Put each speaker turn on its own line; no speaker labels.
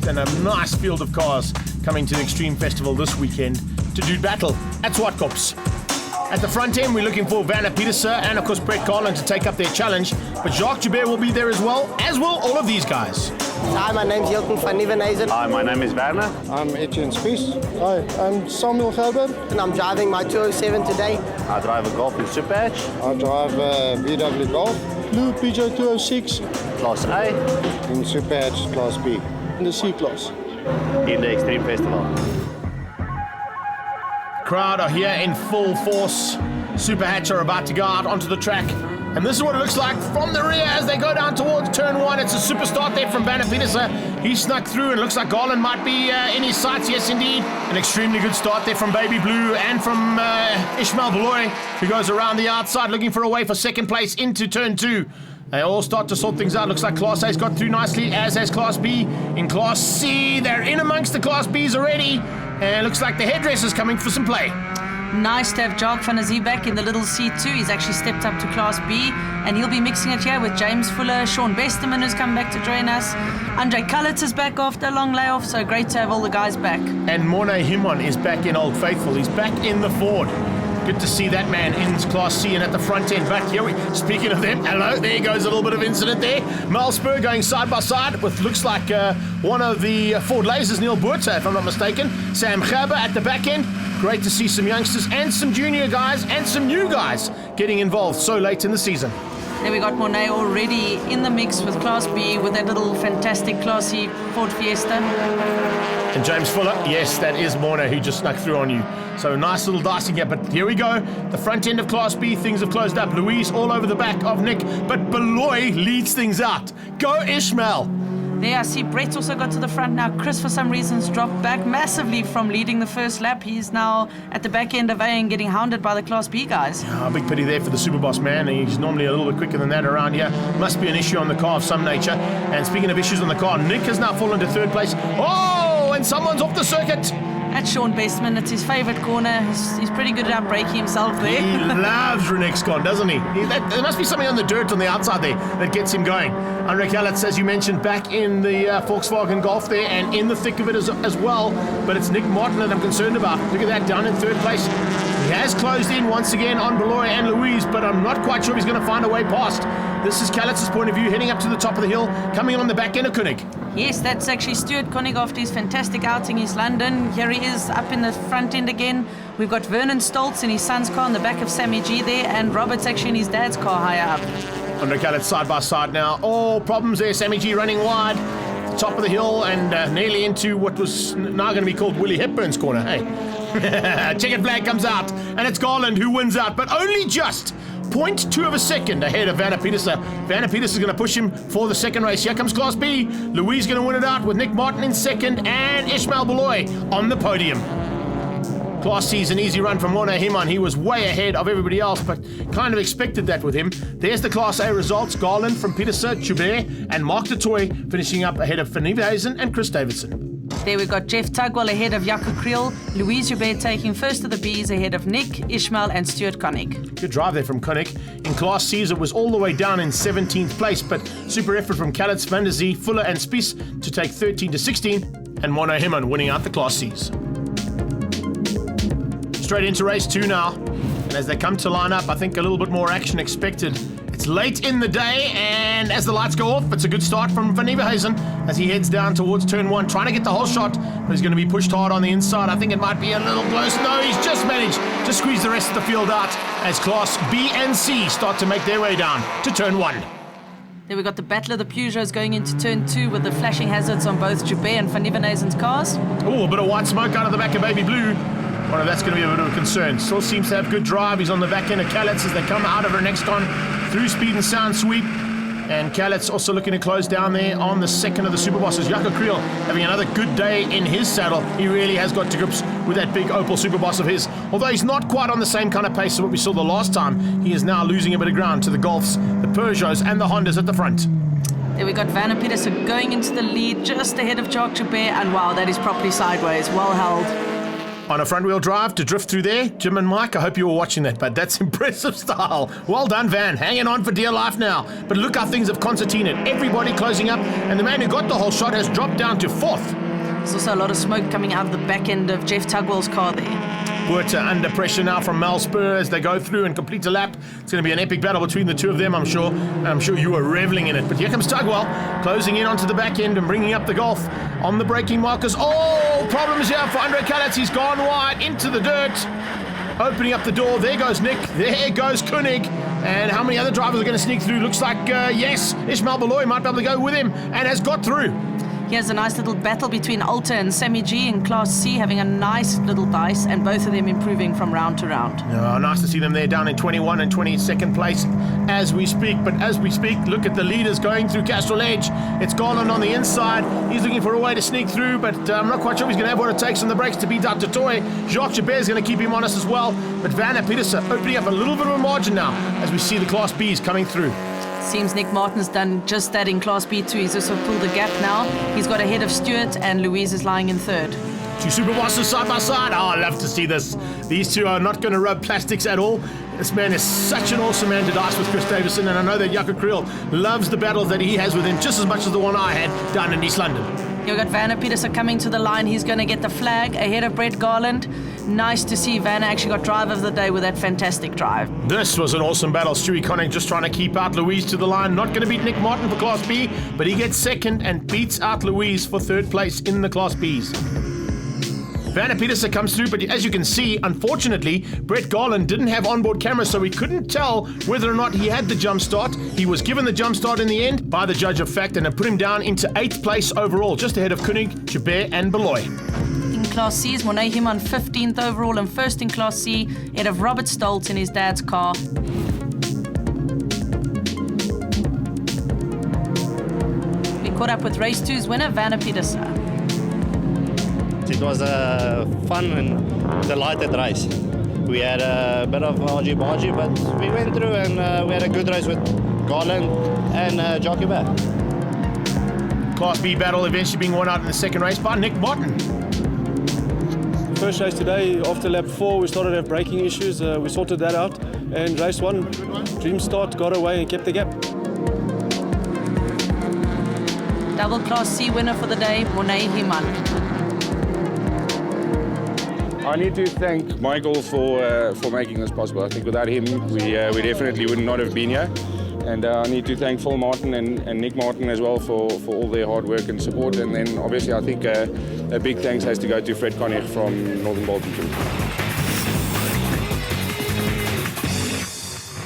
August, and a nice field of cars coming to the Extreme Festival this weekend to do battle at Zwartkops. At the front end, we're looking for Werner Petersen and, of course, Brett Garland to take up their challenge. But Jacques Joubert will be there as will all of these guys.
Hi, my name's Hilton van Nieuwenhuizen.
Hi, my name is Werner.
I'm Etienne Spies. Hi, I'm Samuel Gelber.
And I'm driving my 207 today.
I drive a Goldwagen Superhatch.
I drive a VW Golf, Blue Peugeot 206.
Class A.
In Superhatch Class B. In the C class.
In the Extreme Festival.
Crowd are here in full force. Superhatch are about to go out onto the track. And this is what it looks like from the rear as they go down towards turn one. It's a super start there from Werner Petersen. He snuck through and looks like Garland might be in his sights. Yes, indeed. An extremely good start there from Baby Blue and from Ishmael Beloy, who goes around the outside looking for a way for second place into turn two. They all start to sort things out. Looks like Class A's got through nicely, as has Class B. In Class C, they're in amongst the Class B's already. And looks like the hairdresser's coming for some play.
Nice to have Jacques van der Zee back in the little C2. He's actually stepped up to Class B, and he'll be mixing it here with James Fuller, Sean Besterman, who's come back to join us. Andre Cullitz is back after a long layoff, so great to have all the guys back.
And Morne Himon is back in Old Faithful. He's back in the Ford. Good to see that man in Class C and at the front end. But here speaking of them, hello, there goes a little bit of incident there. Malspur going side by side with looks like one of the Ford Lasers, Neil Boerta, if I'm not mistaken. Sam Gerber at the back end. Great to see some youngsters and some junior guys and some new guys getting involved so late in the season.
There we got Mornay already in the mix with Class B with that little fantastic Class C Ford Fiesta.
And James Fuller, yes, that is Morna who just snuck through on you. So nice little dicing here, but here we go. The front end of Class B, things have closed up. Louise all over the back of Nick, but Beloy leads things out. Go Ishmael.
There, I see Brett also got to the front now. Chris, for some reasons, dropped back massively from leading the first lap. He's now at the back end of A and getting hounded by the Class B guys.
Oh, big pity there for the Superboss man. He's normally a little bit quicker than that around here. Must be an issue on the car of some nature. And speaking of issues on the car, Nick has now fallen to third place. Oh, and someone's off the circuit.
That's Sean Bestman. It's his favourite corner. He's pretty good at breaking himself there.
He loves Renexcon, doesn't he? There must be something on the dirt on the outside there that gets him going. Andre Cullitz, as you mentioned, back in the Volkswagen Golf there and in the thick of it as well. But it's Nick Martin that I'm concerned about. Look at that, down in third place. He has closed in once again on Beloy and Louise, but I'm not quite sure he's going to find a way past. This is Cullitz's point of view, heading up to the top of the hill, coming on the back end of Koenig.
Yes, that's actually Stuart Koenig after his fantastic outing in London. Here he is up in the front end again. We've got Vernon Stoltz in his son's car on the back of Sammy G there, and Robert's actually in his dad's car higher up.
Andre Cullitz side by side now. Oh, problems there. Sammy G running wide. The top of the hill and nearly into what was now going to be called Willie Hepburn's corner. Hey, checkered flag comes out, and it's Garland who wins out, but only just 0.2 of a second ahead of Werner Petersen. Werner Petersen is going to push him for the second race. Here comes Class B. Louise going to win it out with Nick Martin in second and Ishmael Beloy on the podium. Class C is an easy run from Morne Himon. He was way ahead of everybody else, but kind of expected that with him. There's the Class A results. Garland from Petersen, Joubert, and Mark de Toy finishing up ahead of Van Nieuwenhuizen and Chris Davidson.
There we've got Jeff Tugwell ahead of Jaco Kriel. Louise Joubert taking first of the Bs ahead of Nick, Ishmael and Stuart Koenig.
Good drive there from Koenig. In Class C's it was all the way down in 17th place, but super effort from Cullitz, Van der Zee, Fuller and Spies to take 13 to 16, and Morne Himon winning out the Class C's. Straight into race 2 now, and as they come to line up, I think a little bit more action expected. It's late in the day, and as the lights go off, it's a good start from Van Nieuwenhuizen as he heads down towards turn 1, trying to get the whole shot, but he's going to be pushed hard on the inside. I think it might be a little close. No, he's just managed to squeeze the rest of the field out as Class B and C start to make their way down to turn 1.
There we got the Battle of the Peugeots going into turn 2 with the flashing hazards on both Joubert and Van Nieuwenhuizen's cars.
Oh, a bit of white smoke out of the back of Baby Blue. Well, that's going to be a bit of a concern. Still seems to have good drive. He's on the back end of Cullitz as they come out of her next on through speed and sound sweep. And Cullitz also looking to close down there on the second of the Superbosses. Jaco Kriel having another good day in his saddle. He really has got to grips with that big Opel Superboss of his. Although he's not quite on the same kind of pace as what we saw the last time, he is now losing a bit of ground to the Golfs, the Peugeots and the Hondas at the front.
There we got Werner Petersen going into the lead just ahead of Jacques Joubert, and wow, that is properly sideways. Well held.
on a front-wheel drive to drift through there. Jim and Mike, I hope you were watching that, but that's impressive style. Well done, Van. Hanging on for dear life now. But look how things have concertinaed. Everybody closing up, and the man who got the whole shot has dropped down to 4th.
There's also a lot of smoke coming out of the back end of Jeff Tugwell's car there.
Buerta under pressure now from Mel Spur as they go through and complete a lap. It's going to be an epic battle between the two of them, I'm sure. And I'm sure you were reveling in it. But here comes Tugwell, closing in onto the back end and bringing up the Golf on the braking markers. Oh, problems here for Andre Kallitz. He's gone wide into the dirt. Opening up the door. There goes Nick. There goes Koenig. And how many other drivers are going to sneak through? Looks like, yes, Ishmael Beloy might be able to go with him and has got through.
Here's a nice little battle between Alta and Sammy G in Class C, having a nice little dice, and both of them improving from round to round.
Oh, nice to see them there down in 21 and 22nd place as we speak. But as we speak, look at the leaders going through Castrol Edge. It's Garland on the inside. He's looking for a way to sneak through, but I'm not quite sure he's going to have what it takes on the brakes to beat out Totoy. Jacques Jabert is going to keep him honest as well. But Vanna Petersen opening up a little bit of a margin now as we see the Class Bs coming through.
Seems Nick Martin's done just that in Class B too. He's also pulled a gap now. He's got ahead of Stewart, and Louise is lying in 3rd.
Two super bosses side by side. Oh, I love to see this. These two are not going to rub plastics at all. This man is such an awesome man to dice with, Chris Davison, and I know that Jaco Creel loves the battles that he has with him just as much as the one I had down in East London.
You've got Vanna Petersen coming to the line. He's going to get the flag ahead of Brett Garland. Nice to see Vanna actually got drive of the day with that fantastic drive.
This was an awesome battle. Stewie Connick just trying to keep out Louise to the line. Not going to beat Nick Martin for Class B, but he gets 2nd and beats out Louise for 3rd place in the Class Bs. Vanna Petersen comes through, but as you can see, unfortunately, Brett Garland didn't have onboard cameras, so we couldn't tell whether or not he had the jump start. He was given the jump start in the end by the judge of fact, and it put him down into 8th place overall, just ahead of Koenig, Jabert and Beloy.
In Class C is Monet Himan 15th overall and 1st in Class C, ahead of Robert Stoltz in his dad's car. We caught up with Race 2's winner, Vanna Petersen.
It was a fun and delighted race. We had a bit of argy-bargy, but we went through and we had a good race with Garland and Jockey Bear.
Class B battle eventually being won out in the 2nd race by Nick Martin.
First race today, after lap 4, we started to have braking issues. We sorted that out. And race 1, Dream Start got away and kept the gap.
Double Class C winner for the day, Monet Himan.
I need to thank Michael for making this possible. I think without him, we definitely would not have been here. And I need to thank Phil Martin and Nick Martin as well for all their hard work and support. And then obviously I think a big thanks has to go to Fred Connick from Northern Bolton.